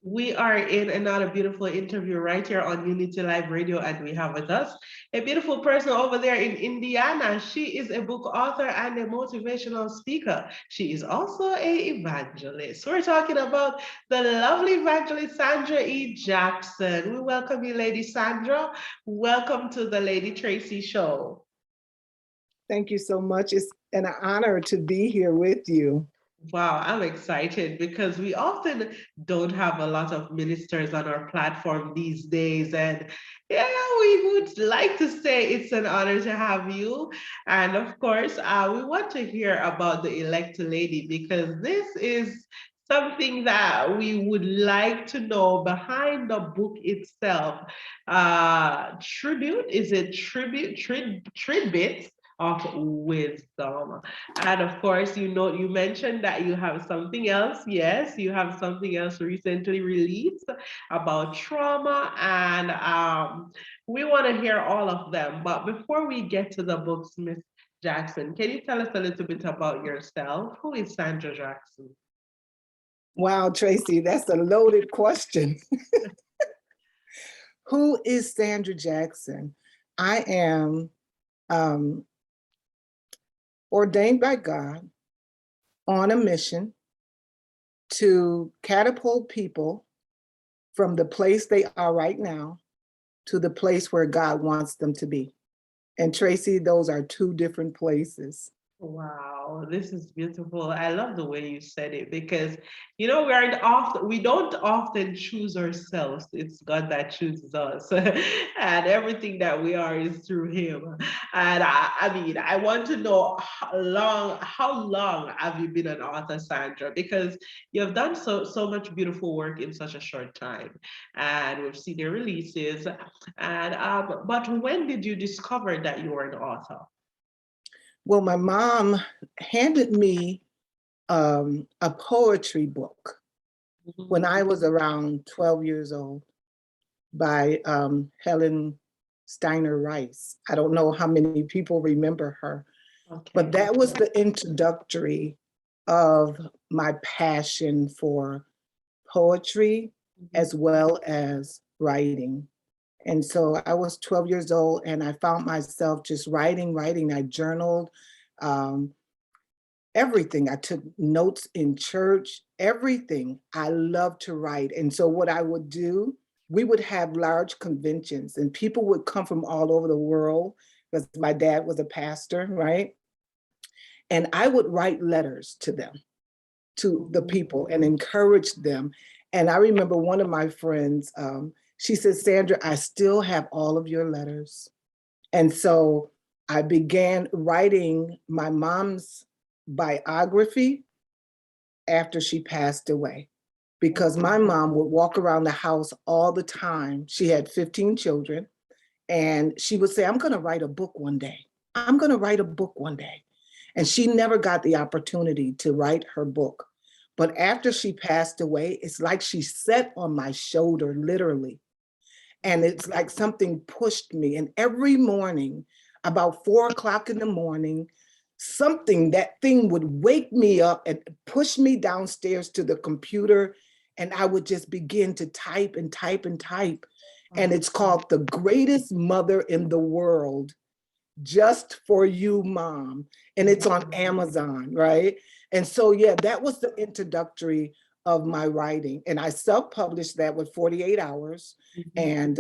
We are in another beautiful interview right here on Unity Live Radio, and we have with us a beautiful person over there in Indiana. She is a book author and a motivational speaker. She is also a evangelist. We're talking about the lovely evangelist Sandra E. Jackson. We welcome you, Lady Sandra. Welcome to the Lady Tracey Show. Thank you so much. It's an honor to be here with you. Wow, I'm excited because we often don't have a lot of ministers on our platform these days. And yeah, we would like to say it's an honor to have you. And of course, we want to hear about the elect lady because this is something that we would like to know behind the book itself. Tribute, is it tribute, tributes of wisdom? And of course, you mentioned that you have something else. Yes, you have something else recently released about trauma, and we want to hear all of them. But before we get to the books, Miss Jackson, can you tell us a little bit about yourself? Who is Sandra Jackson? Wow, Tracy, that's a loaded question. Who is Sandra Jackson? I am um, ordained by God on a mission to catapult people from the place they are right now to the place where God wants them to be. And Tracy, those are two different places. Wow, this is beautiful. I love the way you said it because we don't often choose ourselves. It's God that chooses us. And everything that we are is through him. And I mean, I want to know how long have you been an author, Sandra? Because you have done so much beautiful work in such a short time. And we've seen your releases. And but when did you discover that you were an author? Well, my mom handed me a poetry book when I was around 12 years old by Helen Steiner Rice. I don't know how many people remember her, but Okay. that was the introductory of my passion for poetry as well as writing. And so I was 12 years old and I found myself just writing. I journaled um, everything. I took notes in church, everything. I love to write. And so what I would do, we would have large conventions and people would come from all over the world because my dad was a pastor, right? And I would write letters to them, to the people, and encourage them. And I remember one of my friends, she said, Sandra, I still have all of your letters. And so I began writing my mom's biography after she passed away, because my mom would walk around the house all the time. She had 15 children, and she would say, I'm going to write a book one day. I'm going to write a book one day. And she never got the opportunity to write her book. But after she passed away, it's like she sat on my shoulder, literally. And it's like something pushed me. And every morning, about 4 o'clock in the morning, that thing would wake me up and push me downstairs to the computer. And I would just begin to type and type and type. And it's called The Greatest Mother in the World, Just for You, Mom. And it's on Amazon, right? And so, yeah, that was the introductory of my writing. And I self-published that with 48 hours. And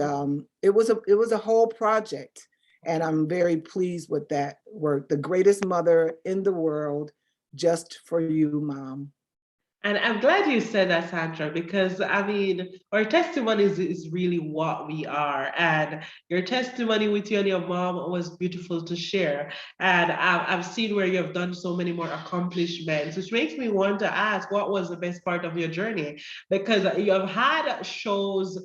it was a whole project. And I'm very pleased with that work. The Greatest Mother in the World, Just for You, Mom. And I'm glad you said that, Sandra, because I mean, our testimony is really what we are. And your testimony with you and your mom was beautiful to share. And I've seen where you have done so many more accomplishments, which makes me want to ask, what was the best part of your journey? Because you have had shows,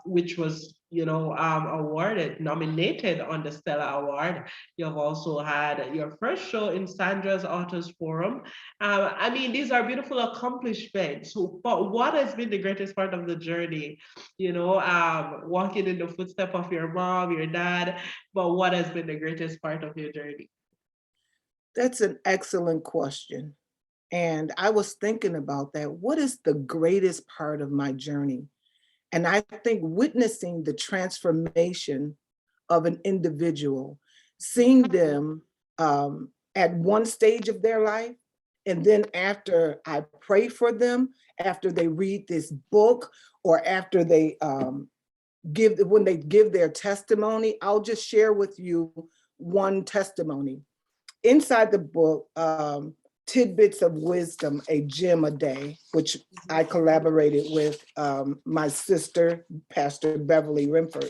which was awarded, nominated on the Stella Award. You have also had your first show in Sandra's Authors Forum. I mean, these are beautiful accomplishments. So, but what has been the greatest part of the journey? Walking in the footsteps of your mom, your dad. But what has been the greatest part of your journey? That's an excellent question. And I was thinking about that. What is the greatest part of my journey? And I think witnessing the transformation of an individual, seeing them at one stage of their life, and then after I pray for them, after they read this book, or after they when they give their testimony, I'll just share with you one testimony. Inside the book, Tidbits of Wisdom, a gem a day, which I collaborated with my sister, Pastor Beverly Rumph.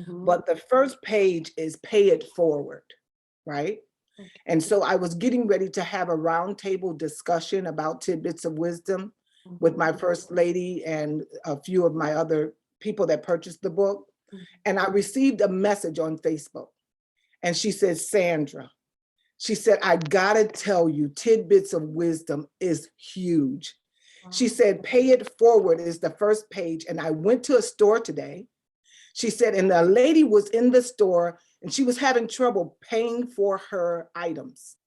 But the first page is pay it forward, right? And so I was getting ready to have a roundtable discussion about Tidbits of Wisdom with my first lady and a few of my other people that purchased the book. And I received a message on Facebook. And she said, Sandra, she said, I gotta tell you, Tidbits of Wisdom is huge. She said, pay it forward is the first page. And I went to a store today. She said, and the lady was in the store and she was having trouble paying for her items.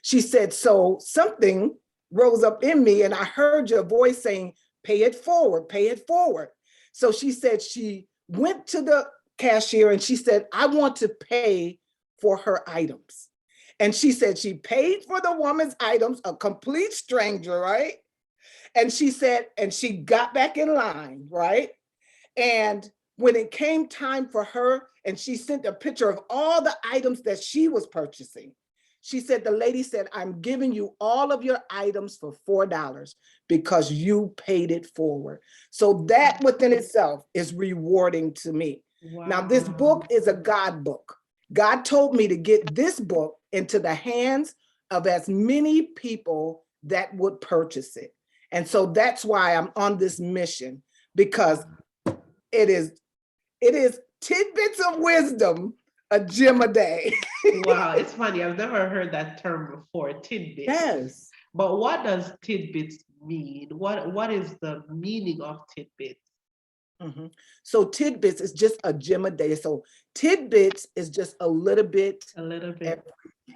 She said, so something rose up in me and I heard your voice saying, pay it forward, pay it forward. So she said she went to the cashier and she said, I want to pay for her items. And she said she paid for the woman's items, a complete stranger, right? And she said, and she got back in line, right? And when it came time for her, and she sent a picture of all the items that she was purchasing, she said, the lady said, I'm giving you all of your items for $4 because you paid it forward. So that within itself is rewarding to me. Wow. Now, this book is a God book. God told me to get this book into the hands of as many people that would purchase it. And so that's why I'm on this mission, because it is Tidbits of Wisdom, a gem a day. Wow, it's funny. I've never heard that term before, tidbits. Yes. But what does tidbits mean? What is the meaning of tidbits? Mm-hmm. So tidbits is just a gem a day. So tidbits is just a little bit. A little bit.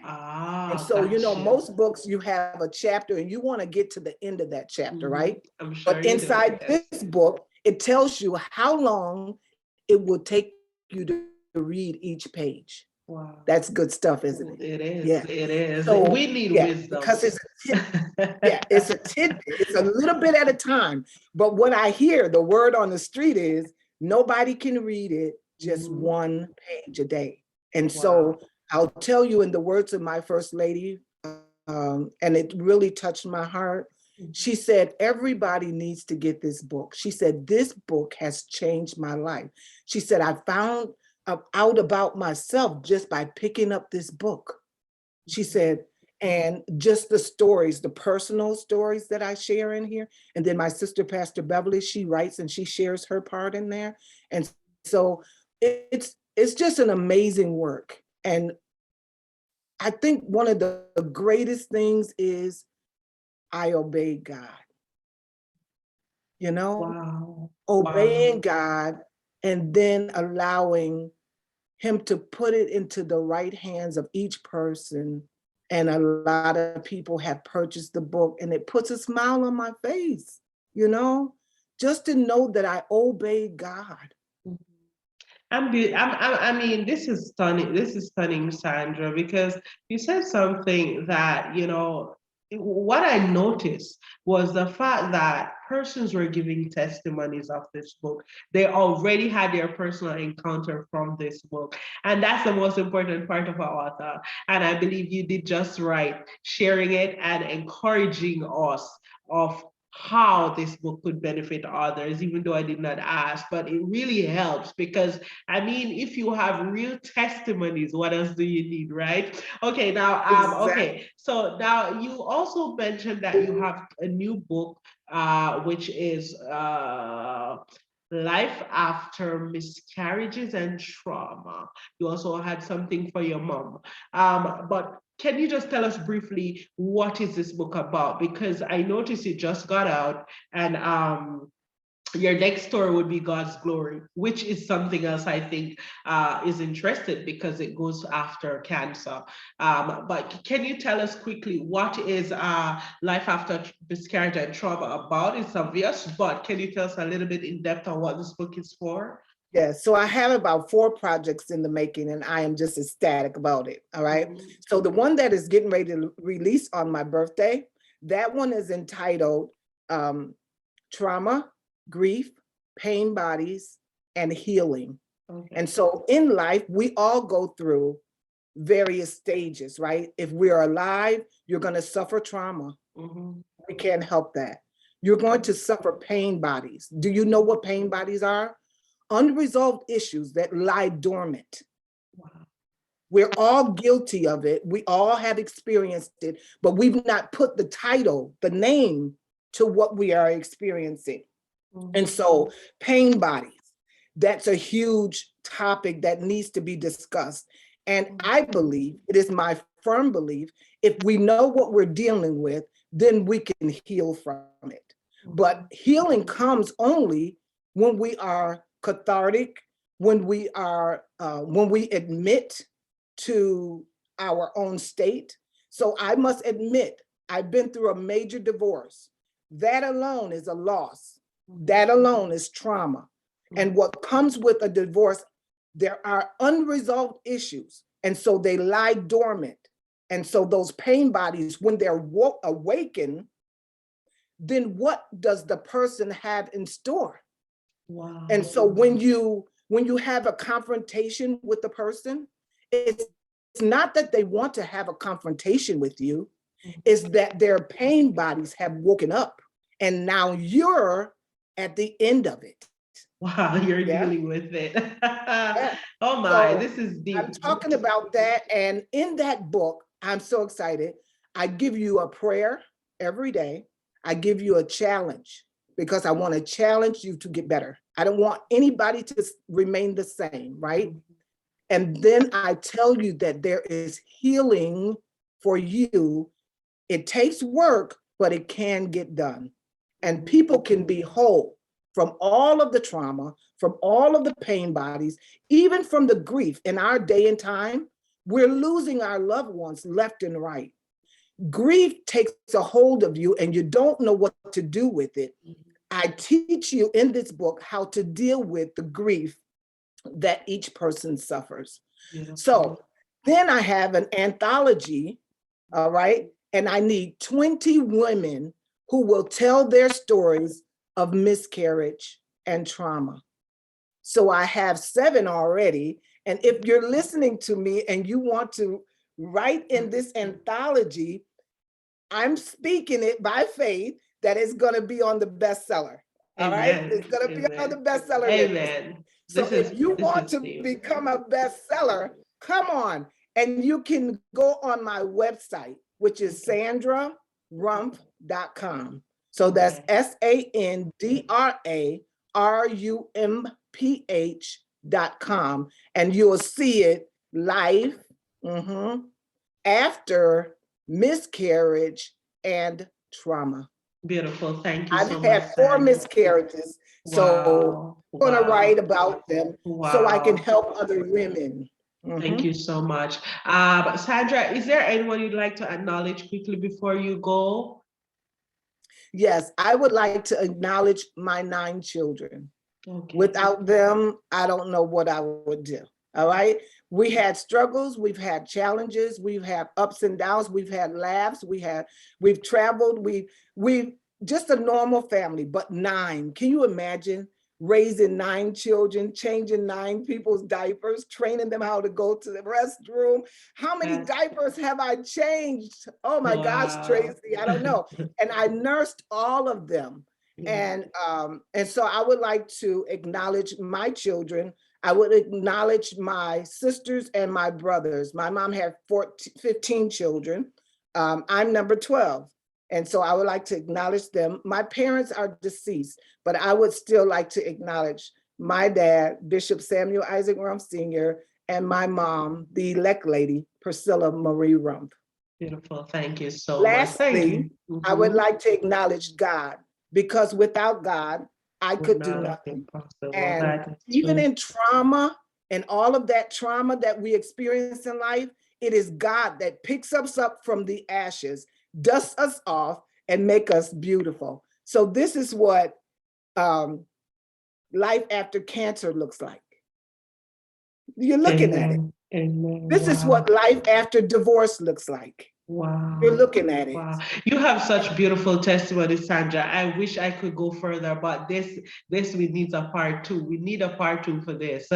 And so, you know, most books you have a chapter and you want to get to the end of that chapter, right? I'm sure. But inside this book, it tells you how long it will take you to read each page. Wow. That's good stuff, isn't it? It is. Yeah. It is. So we need wisdom. because it's it's a tidbit. It's a little bit at a time. But what I hear, the word on the street is nobody can read it just one page a day. And so I'll tell you in the words of my first lady, and it really touched my heart. She said, everybody needs to get this book. She said, this book has changed my life. She said, I found out about myself just by picking up this book. She said, and just the stories, the personal stories that I share in here. And then my sister, Pastor Beverly, she writes and she shares her part in there. And so it's just an amazing work. And I think one of the greatest things is I obey God. You know, obeying God and then allowing him to put it into the right hands of each person. And a lot of people have purchased the book and it puts a smile on my face, you know, just to know that I obey God. I mean, this is stunning. This is stunning, Sandra, because you said something that, you know, what I noticed was the fact that persons were giving testimonies of this book. They already had their personal encounter from this book. And that's the most important part of our author. And I believe you did just right, sharing it and encouraging us of how this book could benefit others, even though I did not ask, but it really helps because, I mean, if you have real testimonies, what else do you need, right? Okay, now, okay, so now you also mentioned that you have a new book, which is Life After Miscarriages and Trauma. You also had something for your mom, but can you just tell us briefly what is this book about? Because I noticed it just got out, and your next story would be God's glory, which is something else I think is interested because it goes after cancer. But can you tell us quickly what is Life After Miscarriage and Trauma about? It's obvious, but can you tell us a little bit in depth on what this book is for? Yes, so I have about 4 projects in the making, and I am just ecstatic about it. All right. Mhm. So the one that is getting ready to release on my birthday, that one is entitled um, Trauma, Grief, Pain Bodies, and Healing. Okay. And so in life, we all go through various stages, right? If we're alive, you're going to suffer trauma. Mhm. We can't help that. You're going to suffer pain bodies. Do you know what pain bodies are? Unresolved issues that lie dormant. Wow. We're all guilty of it. We all have experienced it, but we've not put the title, the name to what we are experiencing. And Mhm. so, pain bodies, that's a huge topic that needs to be discussed. And I believe, it is my firm belief, if we know what we're dealing with, then we can heal from it. But healing comes only when we are cathartic, when we admit to our own state. So I must admit, I've been through a major divorce. That alone is a loss. That alone is trauma. And what comes with a divorce, there are unresolved issues. And so they lie dormant. And so those pain bodies, when they're awakened, then what does the person have in store? Wow. And so when you have a confrontation with the person, it's not that they want to have a confrontation with you, it's that their pain bodies have woken up and now you're at the end of it. Wow, you're Yeah. dealing with it. Yeah. Oh my, So this is I'm deep. talking about that. And in that book, I'm so excited. I give you a prayer every day. I give you a challenge because I want to challenge you to get better. I don't want anybody to remain the same, right? And then I tell you that there is healing for you. It takes work, but it can get done. And people can be whole from all of the trauma, from all of the pain bodies, even from the grief. In our day and time, we're losing our loved ones left and right. Grief takes a hold of you and you don't know what to do with it. I teach you in this book how to deal with the grief that each person suffers. Beautiful. So then I have an anthology, all right? And I need 20 women who will tell their stories of miscarriage and trauma. So I have 7 already. And if you're listening to me and you want to write in this anthology, I'm speaking it by faith that it's going to be on the bestseller. All right? Amen. It's going to be on the Amen. bestseller list. Amen. So if you This want is to deep. become a bestseller, come on. And you can go on my website, which is sandrarumph.com. So that's SandraRumph.com. And you'll see it live after miscarriage and trauma. Beautiful. Thank you so I've much, had 4 Sandra. miscarriages, so Wow. I'm going to Wow. write about them so I can Wow. help other women. Thank you so much. Sandra, is there anyone you'd like to acknowledge quickly before you go? Yes, I would like to acknowledge my 9 children. Okay. Without them, I don't know what I would do. All right. We had struggles, we've had challenges, we've had ups and downs, we've had laughs, we've traveled, we've just a normal family, but 9. Can you imagine raising 9 children, changing 9 people's diapers, training them how to go to the restroom? How many That's diapers have I changed? Oh my gosh, wow. Tracey, I don't know. And I nursed all of them. And so I would like to acknowledge my children. I would acknowledge my sisters and my brothers. My mom had 15 children. I'm number 12. And so I would like to acknowledge them. My parents are deceased, but I would still like to acknowledge my dad, Bishop Samuel Isaac Rumph Sr., and my mom, the elect lady, Priscilla Marie Rumph. Beautiful. Thank you so much. Thank Lastly, you. I would like to acknowledge God, because without God, I Would could do not have been nothing. possible. And That is even true. in trauma and all of that trauma that we experience in life, it is God that picks us up from the ashes, dusts us off, and make us beautiful. So this is what life after cancer looks like. You're looking at it. Amen. Amen. This is Wow. what life after divorce looks like. You're Wow. looking at it. Wow. You have such beautiful testimony, Sandra. I wish I could go further, but this we need a part two. We need a part two for this.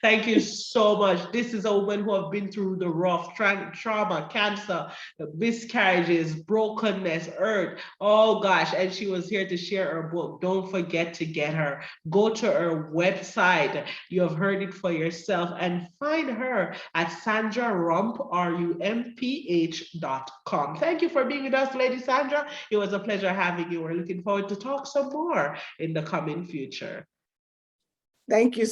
Thank you so much. This is a woman who have been through the rough trauma, cancer, miscarriages, brokenness, hurt. Oh gosh, and she was here to share her book. Don't forget to get her. Go to her website. You have heard it for yourself and find her at Sandra Rumph, rumph.com. Thank you for being with us, Lady Sandra. It was a pleasure having you. We're looking forward to talk some more in the coming future. Thank you